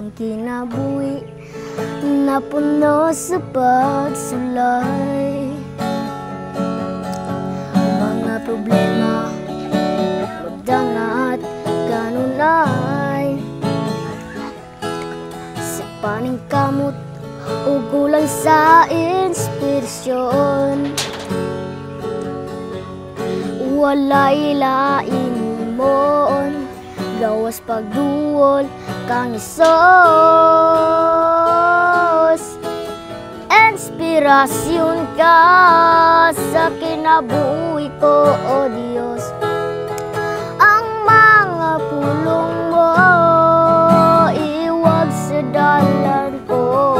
ang kinabuhi na puno sa pagsulay. Mga problema magdangat kanunay, sa paning kamot o gulang sa inspirasyon. Walay lain moon, gawas pagduol kang Isos. Inspirasyon ka sa kinabuhi ko, O Diyos. Ang mga pulong mo iwag sa dalan ko,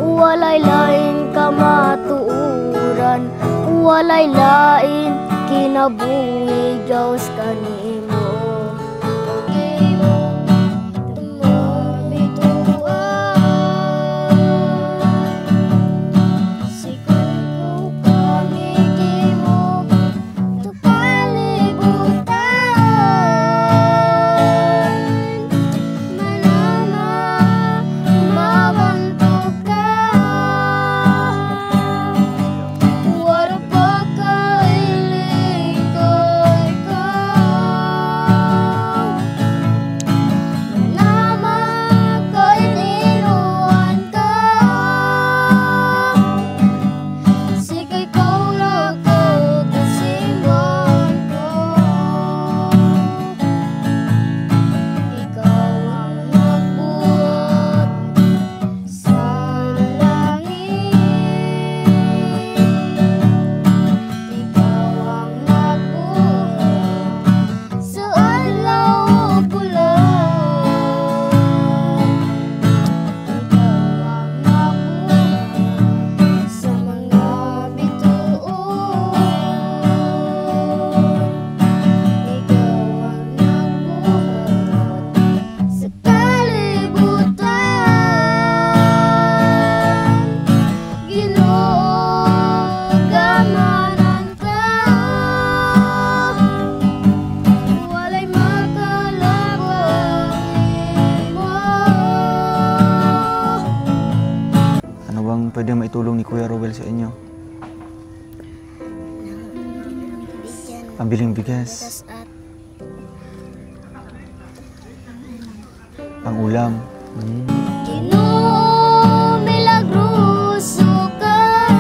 walay lain kamatuuran, walay lain kinabuhi gawas kanimo. Pwede maitulong ni Kuya Rowel sa inyo? Pambiling bigas, pang ulam. Ginoo milagruso ka,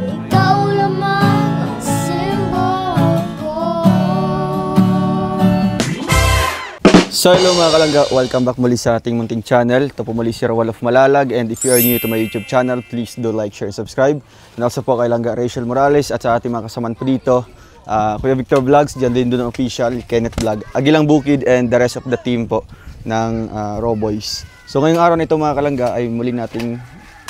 ikaw lamang ang simbolo ko. So hello mga kalangga, welcome back muli sa ating munting channel. Ito po muli si Rowel of Malalag, and if you are new to my YouTube channel, please do like, share, subscribe. And also po kay Langga Rachel Morales at sa ating mga kasamaan po dito, Kuya Victor Vlogs, Diyan din doon official, Kenneth Vlog, Agilang Bukid, and the rest of the team po ng Raw Boys. So ngayong araw na ito mga kalangga ay muli nating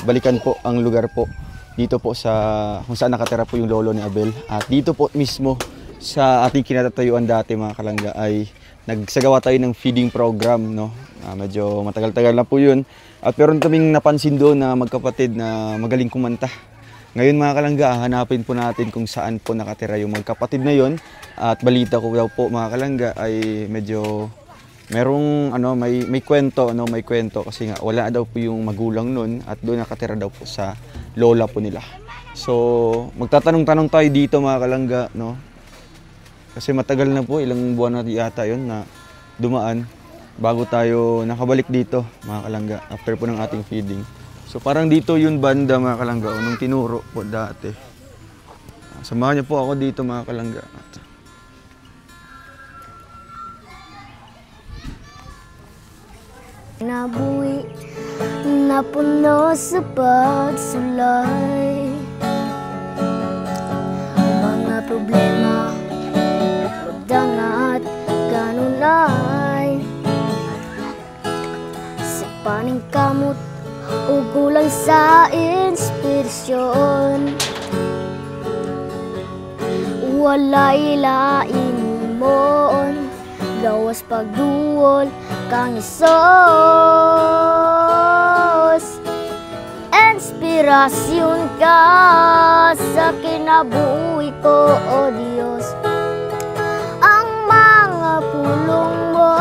balikan po ang lugar po dito po sa kung saan nakatira po yung lolo ni Abel. At dito po mismo sa ating kinatatayuan dati mga kalangga ay nagsagawa tayo ng feeding program, no? Medyo matagal-tagal na po yun. At meron kaming napansin doon na magkapatid na magaling kumanta. Ngayon mga kalangga, hanapin po natin kung saan po nakatira yung magkapatid na yon. At balita ko daw po mga kalangga ay medyo merong may kwento, may kwento kasi nga wala daw po yung magulang nun at doon nakatira daw po sa lola po nila. So magtatanong-tanong tayo dito mga kalangga, no? Kasi matagal na po, ilang buwan na yata yun na dumaan bago tayo nakabalik dito mga kalangga after po ng ating feeding. So parang dito yun banda mga kalangga, nung tinuro po dati. Samahan niyo po ako dito mga kalangga. Nabuhi na puno sa pagsulay, mga problema magdangat kanunay, sa paning kamot o gulang sa inspirasyon. Walay lain moon, gawas pagduol kang Isos. Inspirasyon ka sa kinabuhi ko, O Diyos. Ang mga pulong mo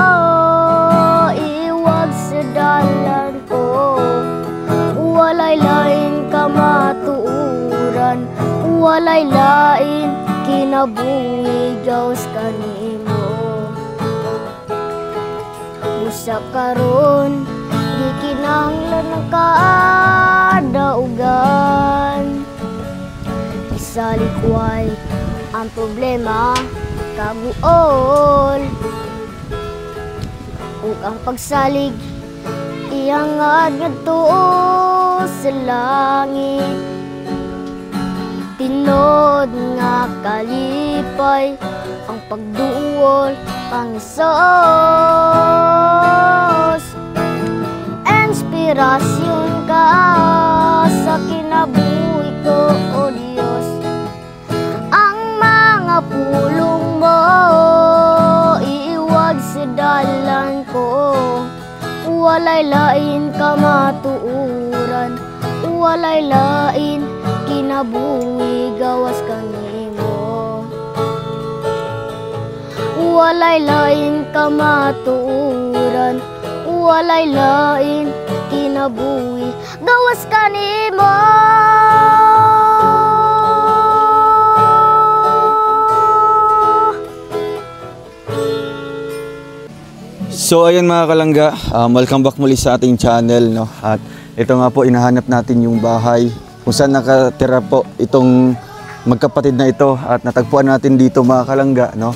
walay lain kinabuhi gawas kanimo. Busa karon di kinahanglan ng kaadaugan. Isa likway ang problema kaguol, ug ang pagsalig iangad ngadto sa langit. Tinod nga kalipay ang pagduol Panginoon. Inspirasyon ka sa kinabuhi ko, O Diyos. Ang mga pulong mo iiwag sa dalan ko. Walay lain ka matuuran, walay lain kinabuhi gawas kanimo. Walay lain ka matuuran, walay lain kinabuhi gawas kanimo. So ayun mga kalangga, welcome back muli sa ating channel, no? At ito nga po, inahanap natin yung bahay kung saan nakatira po itong magkapatid na ito, at natagpuan natin dito mga kalangga, no?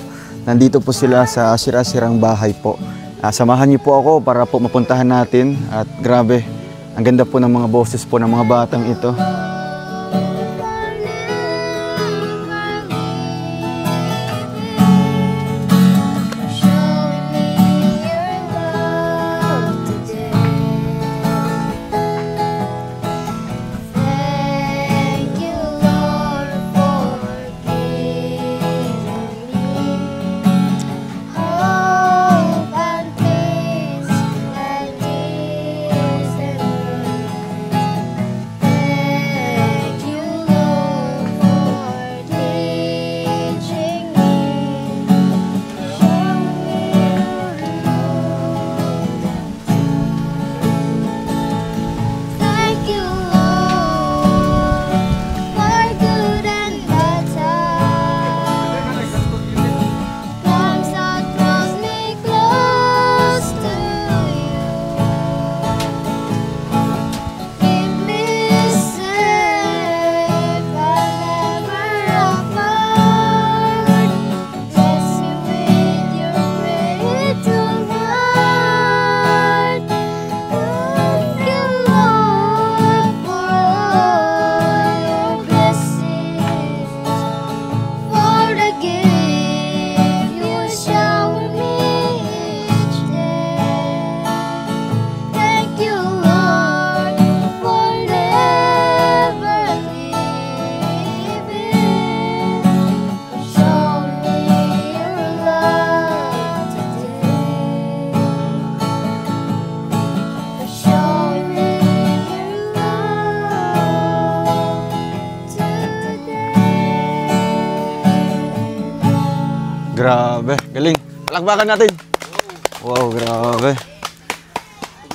Nandito po sila sa sira-sirang bahay po. Samahan niyo po ako para po mapuntahan natin, at grabe, ang ganda po ng mga boses po ng mga batang ito. Grabe, galing. Palakpakan natin. Wow, grabe.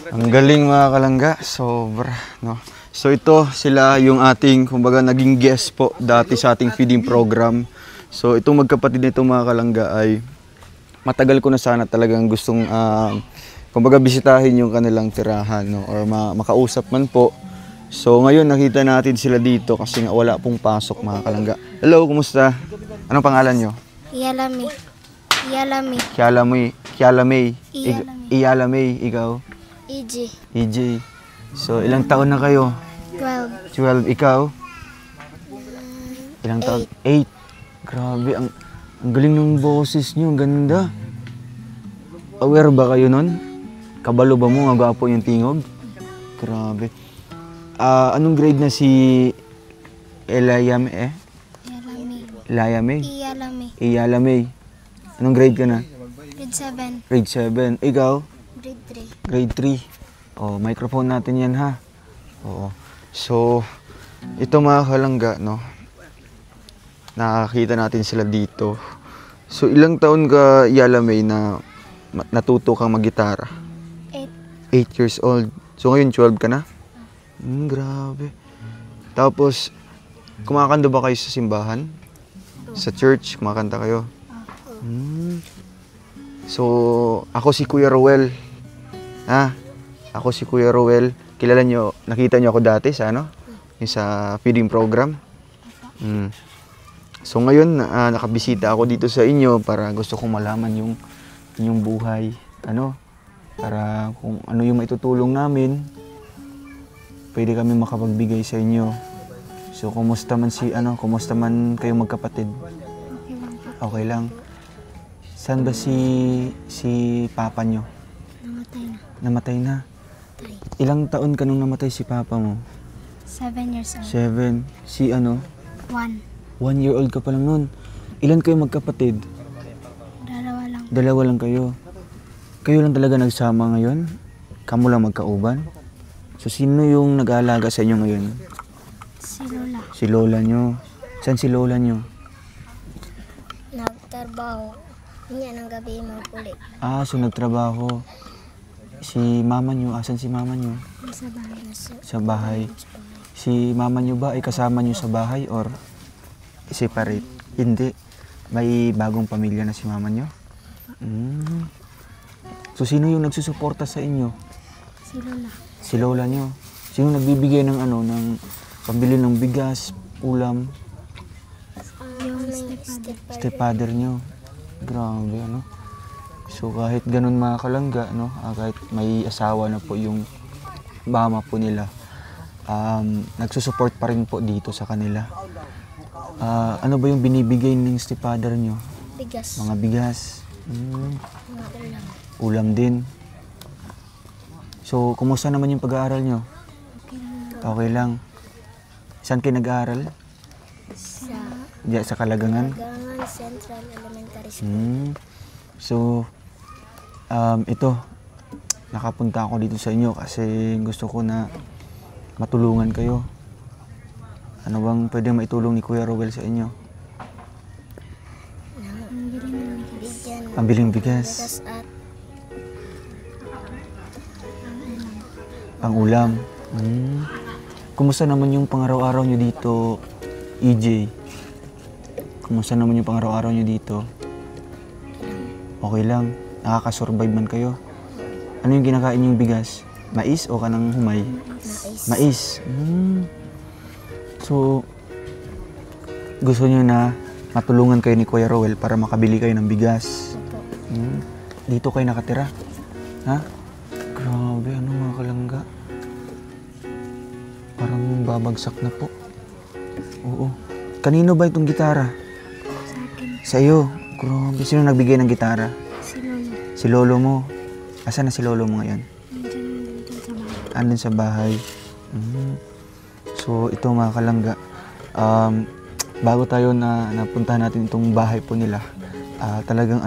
Ang galing mga kalangga, sobra, no? So ito sila yung ating, kumbaga, naging guest po dati sa ating feeding program. So itong magkapatid nito mga kalangga ay matagal ko na sana talagang gustong kumbaga bisitahin yung kanilang tirahan, no? Or makausap man po. So ngayon nakita natin sila dito kasi nga wala pong pasok mga kalangga. Hello, kumusta? Anong pangalan nyo? Iyalami. Iyalami. Kialamay. Iyalami. Ikaw? EJ. EJ. So ilang taon na kayo? 12. 12. Ikaw? Ilang taon? 8. Grabe, ang galing ng boses nyo, ang ganda. Aware ba kayo nun? Kabalo ba mo, magapo yung tingog? Grabe. Anong grade na si Iyalami? Iyalami. Anong grade ka na? Grade 7. Grade 7. Ikaw? Grade 3. Grade 3. Oh, microphone natin yan ha. Oo. So, ito mga kalangga, no? Nakakita natin sila dito. So, ilang taon ka, Iyalami, na natuto kang mag-gitara? 8. 8 years old. So, ngayon 12 ka na? Grabe. Tapos, Kumakanta ba kayo sa simbahan? Sa church, kumakanta kayo? So, ako si Kuya Rowel. Ako si Kuya Rowel. Kilala nyo, nakita nyo ako dati sa ano? Yung sa feeding program. So ngayon, nakabisita ako dito sa inyo para gusto kong malaman yung inyong buhay. Para kung ano yung maitutulong namin, pwede kami makapagbigay sa inyo. So, kumusta man kayong magkapatid? Okay lang. Saan ba si papa nyo? Namatay na. Namatay na? Ilang taon ka nung namatay si papa mo? 7 years old. 7. Si 1. 1 year old ka pa lang nun. Ilan kayo magkapatid? Dalawa lang kayo. Kayo lang talaga nagsama ngayon? Kamu lang magkauban? So, sino yung nag-aalaga sa inyo ngayon? Si Lola. Si lola nyo. Saan si lola nyo? Nagtrabaho. Niya ng gabi mapulit. So nagtrabaho. Si mama nyo, asan si mama nyo? Sa bahay. Sa bahay. Si mama nyo ba ay kasama nyo sa bahay or separate? Hindi. May bagong pamilya na si mama nyo? So sino yung nagsusuporta sa inyo? Si Lola. Si lola nyo. Sino nagbibigay ng ng pambili ng bigas, ulam? Yung Stepfather nyo. Grabe, So kahit ganun mga kalangga, kahit may asawa na po yung mama po nila, nagsusupport pa rin po dito sa kanila. Ano ba yung binibigay ng stepfather nyo? bigas. Mga bigas. Mga ulam. Ulam din. So, kumusta naman yung pag-aaral nyo? Okay lang. Saan kayo nag-aaral? Sa Kalagangan? Kalagangan Central Elementary School. So, ito, nakapunta ako dito sa inyo kasi gusto ko na matulungan kayo. Ano bang pwede maitulong ni Kuya Rowel sa inyo? Pambiling bigas. At Pang-ulam. Kumusta naman yung pang-araw-araw nyo dito, EJ? Kumusta naman yung pang-araw-araw nyo dito? Okay lang. Nakakasurvive man kayo. Ano yung kinakain yung bigas? Mais o kanang humay? Mais. So, gusto nyo na matulungan kayo ni Kuya Rowel para makabili kayo ng bigas. Dito kayo nakatira? Ha? Grabe, mga kalangga. Parang babagsak na po. Oo. Kanino ba itong gitara? Sa iyo. Grabe. Sino nagbigay ng gitara? si Lolo. Si lolo mo. Asan na si lolo mo ngayon? Andun sa bahay. So, ito mga kalangga. Bago tayo napuntahan natin itong bahay po nila, talagang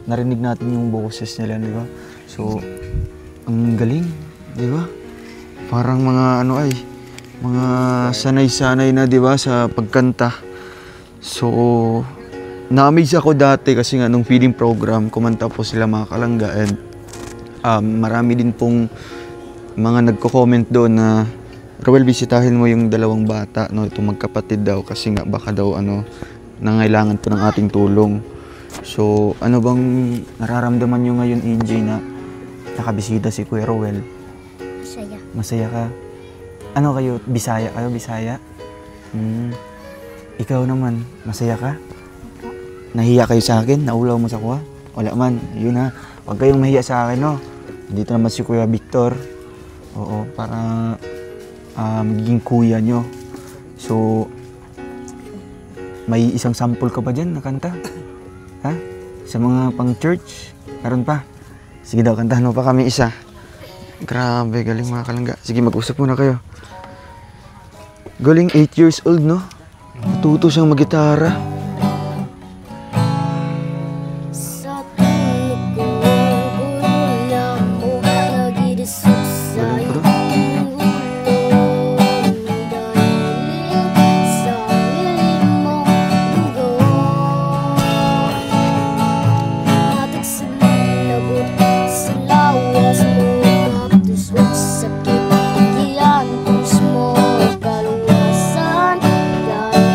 narinig natin yung boses nila, di ba? So, ang galing, di ba? Parang mga mga sanay-sanay na, di ba, sa pagkanta. So, na-amaze ako dati kasi nga nung feeding program, kumanta po sila mga kalangga and marami din pong mga nagko-comment doon na Rowel, bisitahin mo yung dalawang bata, itong magkapatid daw kasi nga baka daw nangailangan po ng ating tulong. So, ano bang nararamdaman nyo ngayon, EJ, na nakabisita si Kuya Rowel? Masaya. Masaya ka? Ano kayo? Bisaya kayo? Bisaya? Ikaw naman, masaya ka? Nahiya kayo sa akin? Naulaw mo sa kuha? Wala man. Yun ha. Huwag kayong mahiya sa akin, no? Dito naman si Kuya Victor. Oo, para magiging kuya nyo. So, may isang sample ka ba dyan na kanta? Ha? Sa mga pang-church? Meron pa? Sige daw, kantahan mo pa kami isa. Grabe, galing mga kalangga. Sige, mag-usap muna kayo. Galing 8 years old, no? Matuto siyang mag-gitara. Sa tulog ko, ulam mo, nagidisok sa Galing pa iyong daw. ulo. Dahil sa piling mong lunggo, natag sa malabot, sa lawas mo, kaptos at sakit, iyan, puso mo, kaluwasan, dahil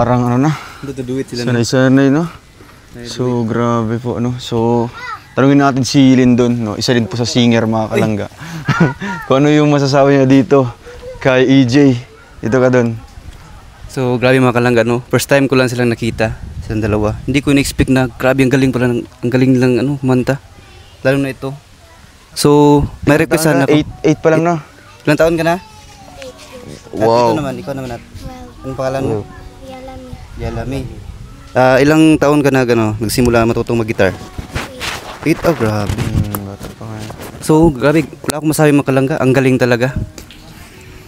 Parang ano na, Dududuit sila. sanay-sanay, no? So, grabe po, ano? So, tanungin natin si Lindon, no? Isa din po sa singer, mga kalangga. Kung ano yung masasabi niya dito kay EJ. Dito ka doon. So, grabe mga kalangga, no? First time ko lang silang nakita, silang dalawa. Hindi ko in-expect na grabe, ang galing pala, ang galing lang, ano, kumanta. Lalo na ito. So, may request sana ako. 8 pa lang, no? Ilang taon ka na? Wow. Ikaw naman at. Anong pangalan mo? Yalami. Yalami. Ilang taon ka na, gano, nagsimula matutong mag-guitar? 8, oh, grabe. Bata pa nga. So, grabe, wala akong masabi mga kalangga, ang galing talaga.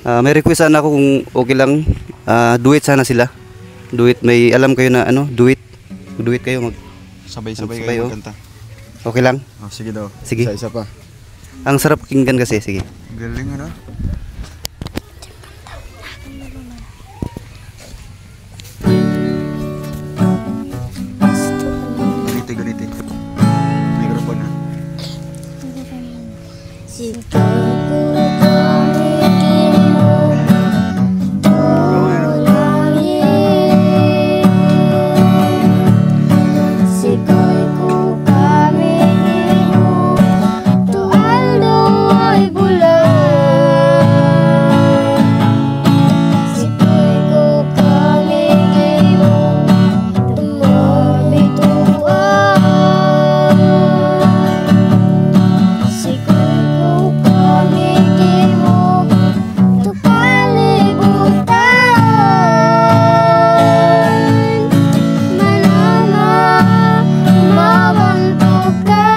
May request sana ako kung okay lang, duet sana sila. Duet, may alam kayo na ano, duet. Duet kayo, Sabay-sabay Sabay, kayo oh. magkanta. okay lang? Oh, sige daw. Sige. Isa pa. Ang sarap pakinggan kasi, sige. Galing, ano? Ganiti. Microphone na. Sikay ko gamitin mo langit. Sikay ko gamitin mo tuwal do'y bulan. Sikay ko gamitin mo tumabituan. Sikay ko gamitin mo tupalibutan. Manama mabantok ka.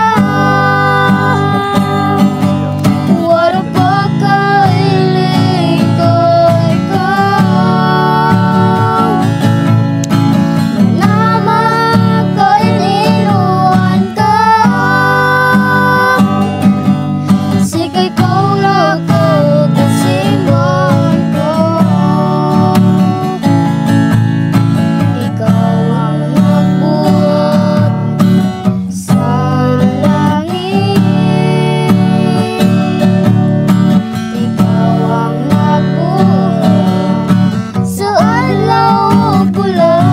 Wala pa kailing ko ikaw. Manama kainiluan ka. Sikay ko lang ko kasimulan ko. Ikaw ang nagbuhat sa langit. Ikaw ang nagbuhat sa alaw bulan.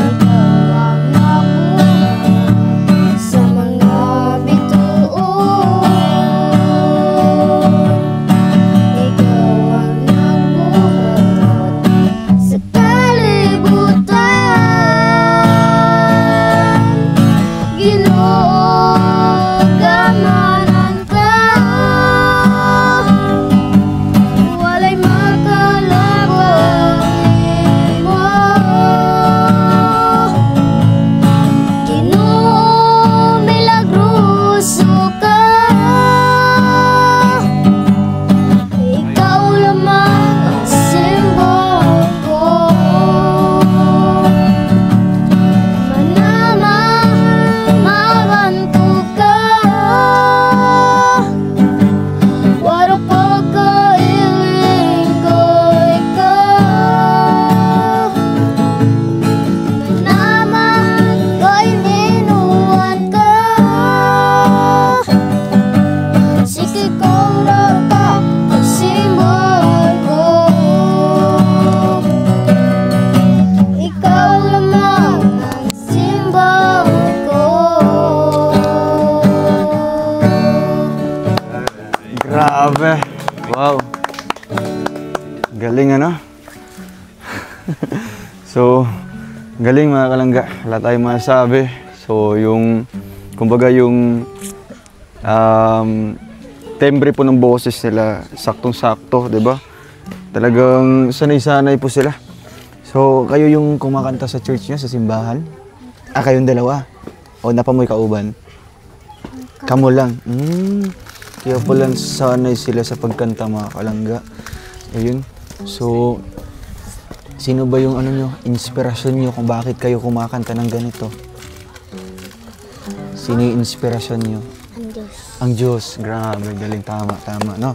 Ikaw ang nagbuhat sa mga bituon. Ikaw ang nagbuhat sa kalibutan. Ginoo, gamanan ka. Walay makalabang imo. Ginoo, milagroso ka. Ikaw lamang ang simbolo ko. Manama mabantok ka. Wala pa kailing ko ikaw. Manama kainiluan ka. Sige ko lang ka pagsimbol ko. Ikaw lamang ang simbol ko. Grabe. Wow. Galing, ano? So, galing mga kalangga. Wala tayong masabi. So, yung, kumbaga yung timbre po ng boses nila, saktong-sakto, di ba? Talagang sanay-sanay po sila. So, kayo yung kumakanta sa church niya, sa simbahan? Kayong dalawa? O napamoy kauban? Kamo lang. Kaya pala sanay sila sa pagkanta, mga kalangga. Ayun. So, sino ba yung ano nyo, inspirasyon nyo kung bakit kayo kumakanta ng ganito? Sino yung inspirasyon nyo? Ang Diyos. Ang Diyos. Grabe, galing. Tama, no?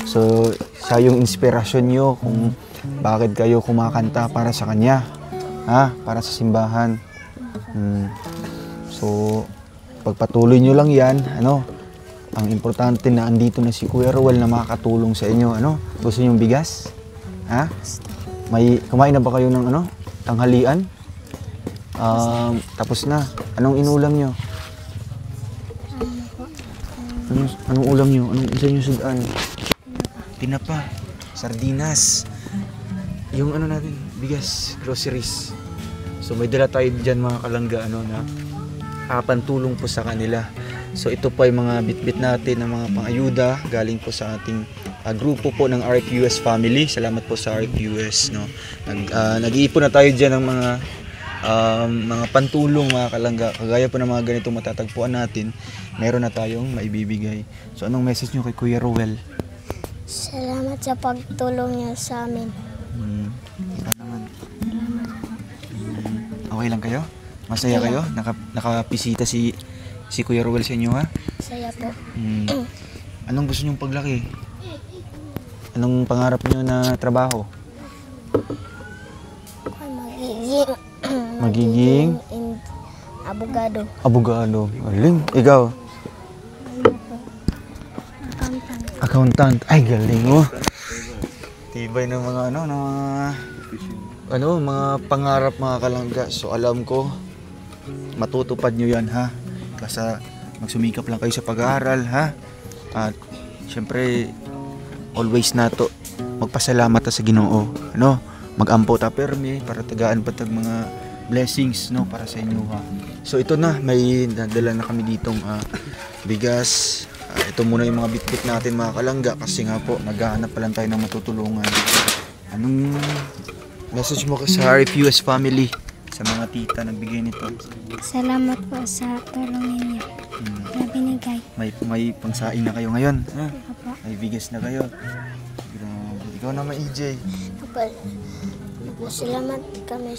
So, siya yung inspirasyon nyo kung bakit kayo kumakanta para sa Kanya. Ha? Para sa simbahan. So, pagpatuloy nyo lang yan, ano? Ang importante na andito na si Kuya Rowell na makakatulong sa inyo, ano? Gusto nyo bigas? Ha? May kumain na ba kayo ng ano? Tanghalian? Tapos na. Anong inulam nyo? Anong ulam nyo? Anong isa nyo sudan? Tinapa. Sardinas. Yung ano natin, bigas, groceries. So may dala tayo dyan mga kalangga na pantulong po sa kanila. So ito po ay mga bitbit natin ng mga pang-ayuda galing po sa ating grupo po ng RFUS family. Salamat po sa RFUS, no. Nag-iipon na tayo diyan ng mga pantulong mga kalangga. Kagaya po ng mga ganitong matatagpuan natin, meron na tayong maibibigay. So anong message niyo kay Kuya Rowel? Salamat sa pagtulong niya sa amin. Ikaw naman. Okay lang kayo? Masaya kayo? Nakapisita si Kuya Rowel sa inyo, ha? Saya po. Anong gusto niyong paglaki? Anong pangarap niyo na trabaho? Magiging abogado. Abogado. Galing. Ikaw? Accountant. Ay, galing mo. Tibay ng mga mga pangarap mga kalangga. So alam ko matutupad nyo yan, ha? Basta magsumikap lang kayo sa pag-aaral, ha? At syempre always nato magpasalamat ta sa Ginoo, ano? Mag-ampo ta permi para tagaan pa tag mga blessings, no, para sa inyo, ha. So ito na, may nadala na kami ditong bigas. Ito muna yung mga bitbit natin mga kalangga kasi nga po naghahanap pa lang tayo ng matutulungan. Anong message mo sa RFUS family, sa mga tita nagbigay nito? Salamat po sa tulong ninyo na binigay. May pangsain na kayo ngayon, ha? Opo. May bigas na kayo. Grabe. Ikaw naman, EJ. Salamat kami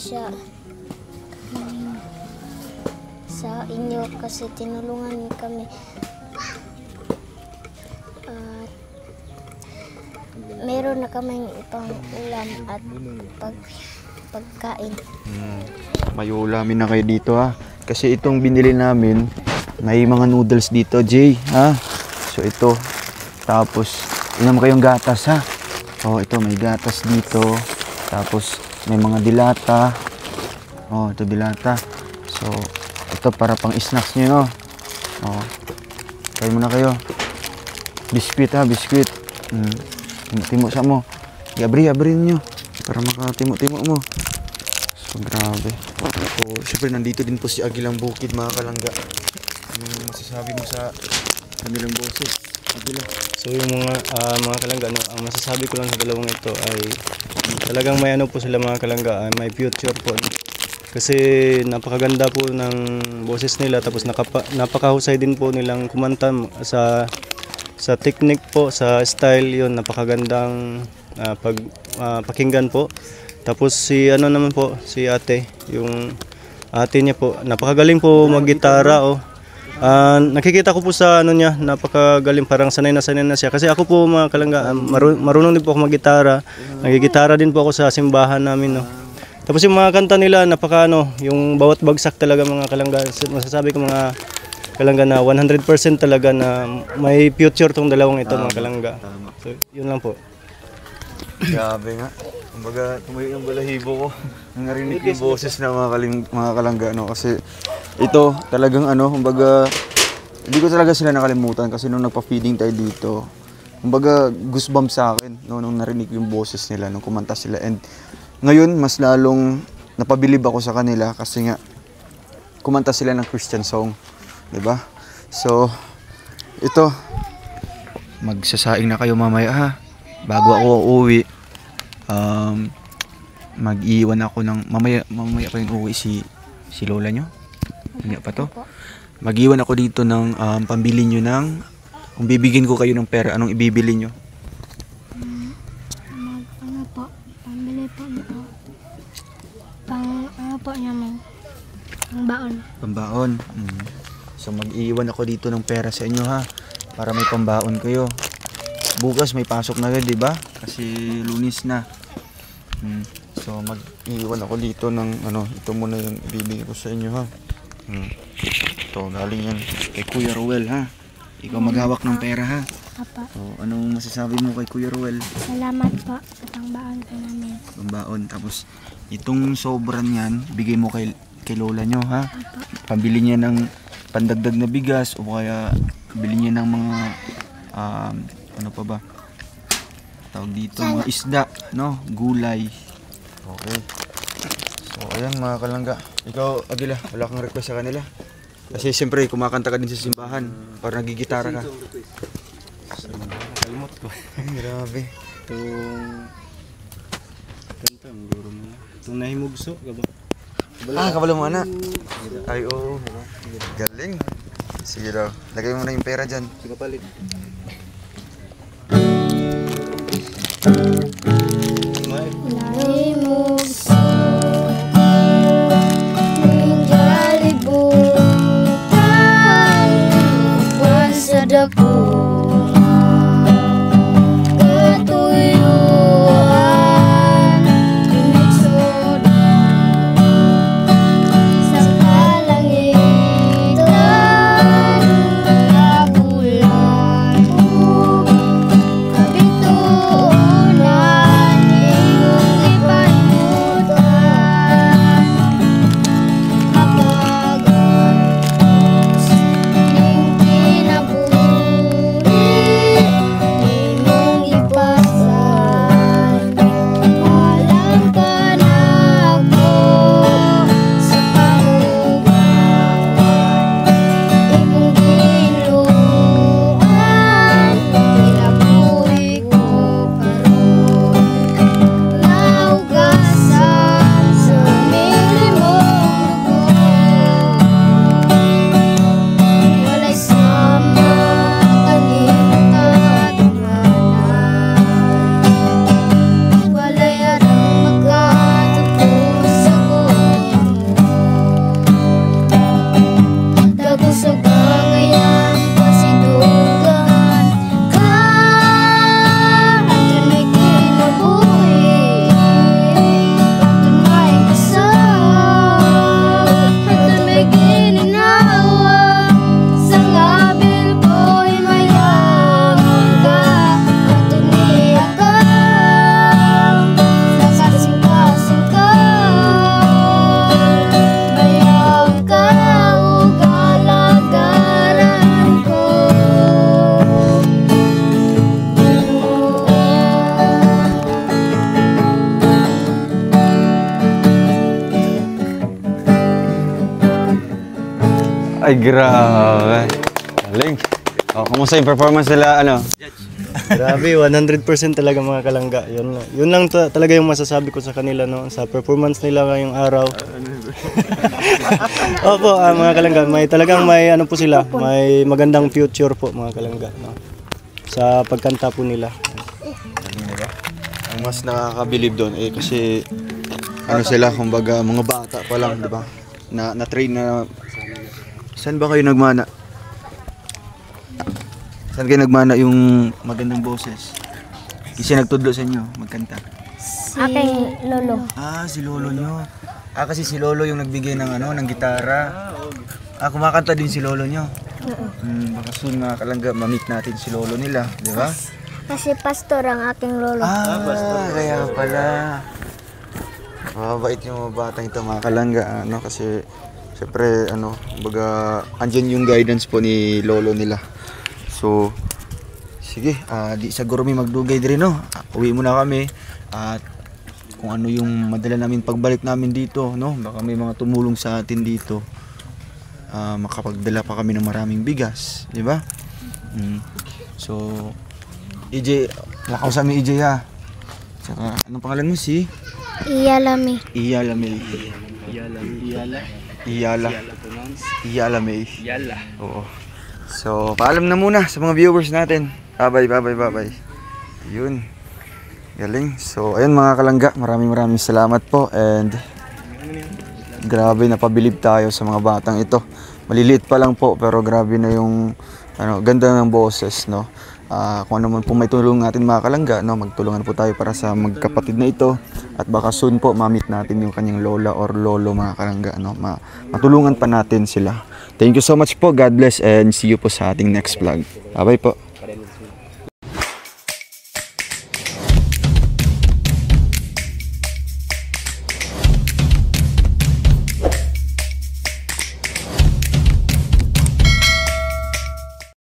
sa inyo kasi tinulungan niyo kami. Meron na kaming pang ulam at pagkain. May ulamin na kayo dito, ha? Kasi itong binili namin, may mga noodles dito, Jay, ha? So ito, tapos inom kayong gatas, ha? Oh, ito may gatas dito. Tapos may mga dilata. Oh, ito dilata. So ito para pang snacks niyo, no? Oh. Try muna kayo. Biskuit, ha, biskuit. Timo sa mo. Abrin nyo para makatimo-timo mo. So grabe. So syempre nandito din po si Agilang Bukid mga kalangga. Anong masasabi mo sa kanilang boses, Agila? So yung mga kalangga, ang masasabi ko lang sa dalawang ito ay talagang may po sila mga kalangga, may future po. Kasi napakaganda po ng boses nila, tapos napakahusay din po nilang kumanta sa technique po, sa style, yun napakagandang pakinggan po. Tapos si naman po, si ate, yung ate niya po, napakagaling po maggitara, oh. Nakikita ko po sa niya, napakagaling, parang sanay na siya. Kasi ako po mga kalangga, marunong din po ako maggitara. Nagigitara din po ako sa simbahan namin, no. Tapos yung mga kanta nila, yung bawat bagsak talaga mga kalangga, masasabi ko mga kalangga na 100% talaga na may future tong dalawang ito mga kalangga. So, yun lang po. Grabe nga. Kumbaga, tumayo yung balahibo ko. Narinig yung boses na mga kalangga, no? Kasi ito talagang kumbaga, hindi ko talaga sila nakalimutan kasi nung nagpa-feeding tayo dito, kumbaga goosebumps sa akin, no? Nung narinig yung boses nila, nung kumanta sila. And ngayon, mas lalong napabilib ako sa kanila kasi nga, kumanta sila ng Christian song. Diba? So, ito, magsasaing na kayo mamaya, ha? Bago ako uuwi, mag-iwan ako ng, mamaya pa yung uuwi si lola nyo. Hindi pa to. Mag-iwan ako dito ng pambili nyo ng, kung bibigyan ko kayo ng pera, anong ibibili nyo? Pambili po nito. Po namin. Pambaon. Pambaon. So mag-iwan ako dito ng pera sa inyo, ha, para may pambaon kayo. Bukas may pasok na rin, di ba? Kasi Lunes na. So mag-iwan ako dito ng ito muna yung ibibigay ko sa inyo, ha. Ito galing yan kay Kuya Rowel, ha. Ikaw maghawak ng pera, ha. Apa. Anong masasabi mo kay Kuya Ruel? Salamat po sa pangbaon po namin. Pambaon. Tapos itong sobra niyan, bigay mo kay lola nyo, ha? Pambili niya ng pandagdag na bigas o kaya bili niya ng mga ano pa ba? Tawag dito, mga isda, no? Gulay. Okay. So ayan mga kalangga. Ikaw, Agila, wala kang request sa kanila? Kasi siyempre kumakanta ka din sa simbahan or nagigitara ka. Kalimot ko. Grabe. Itong kanta, ang guro mo. Itong nahimugso, gaba. Kabalo mo anak. Ay, oo. Galing. Sige daw. Lagay mo na yung pera dyan. Sige palit. Lahi mo libutan buwan sa dako katuyuan pinigsod sa kalangitan kabulan kabituunan iyong ipanutan kapagos ning kinaburi imong ipasan alam ka na ako sa pangubangan imong giluan kinabuhi ko karon naugasan sa milimong dugo walay sama kaning kadunganan walay arang magkatagpo sa Tagusog ang ayang pasidugan ka Aton may kinabuhi Aton may kasal Aton may gininawa Sa ngabil ko'y mayaman ka Aton niyakam Sa kasing-kasing ka Bayang ka o galagaran ko Ay, grabe. Galing. Kumusta yung performance nila, ano? Grabe, 100% talaga mga kalangga. Yun lang talaga yung masasabi ko sa kanila, no? Sa performance nila ngayong araw. Opo, mga kalangga, may ano po sila, may magandang future po mga kalangga, no? Sa pagkanta po nila. Ang mas nakakabilib doon, kasi ano sila, kumbaga, mga bata pa lang, di ba? Na-train na. Saan ba kayo nagmana? Saan kayo nagmana yung magandang boses? Kasi nagtudlo sa inyo, magkanta. aking lolo. Si lolo nyo. Kasi si lolo yung nagbigay ng ng gitara. Kumakanta din si lolo nyo. Baka soon mga kalangga, ma-meet natin si lolo nila, di ba? Kasi pastor ang aking lolo. Kaya pala. Mabait yung mga batang ito mga kalangga, kasi siyempre, baga, andyan yung guidance po ni lolo nila. So, sige, di siguro may magdugay din, no? Uwi muna kami. At kung ano yung madala namin pagbalik namin dito, no? Baka may mga tumulong sa atin dito. Makapagdala pa kami ng maraming bigas, di ba? So, EJ, lakaw sa amin EJ, ha? Saka, anong pangalan mo? Iyalami. Iyala May. Oo. So, paalam na muna sa mga viewers natin. Bye-bye. Yun. Galing. So, ayun mga kalangga, maraming salamat po. And grabe, napabilib tayo sa mga batang ito. Maliliit pa lang po, pero grabe na yung ganda ng boses, no? Kung ano man po may tulong natin mga kalangga, no? Magtulungan po tayo para sa magkapatid na ito. At baka soon po ma-meet natin yung kanyang lola or lolo mga kalangga, no? Matulungan pa natin sila. Thank you so much po. God bless and see you po sa ating next vlog. Bye-bye po.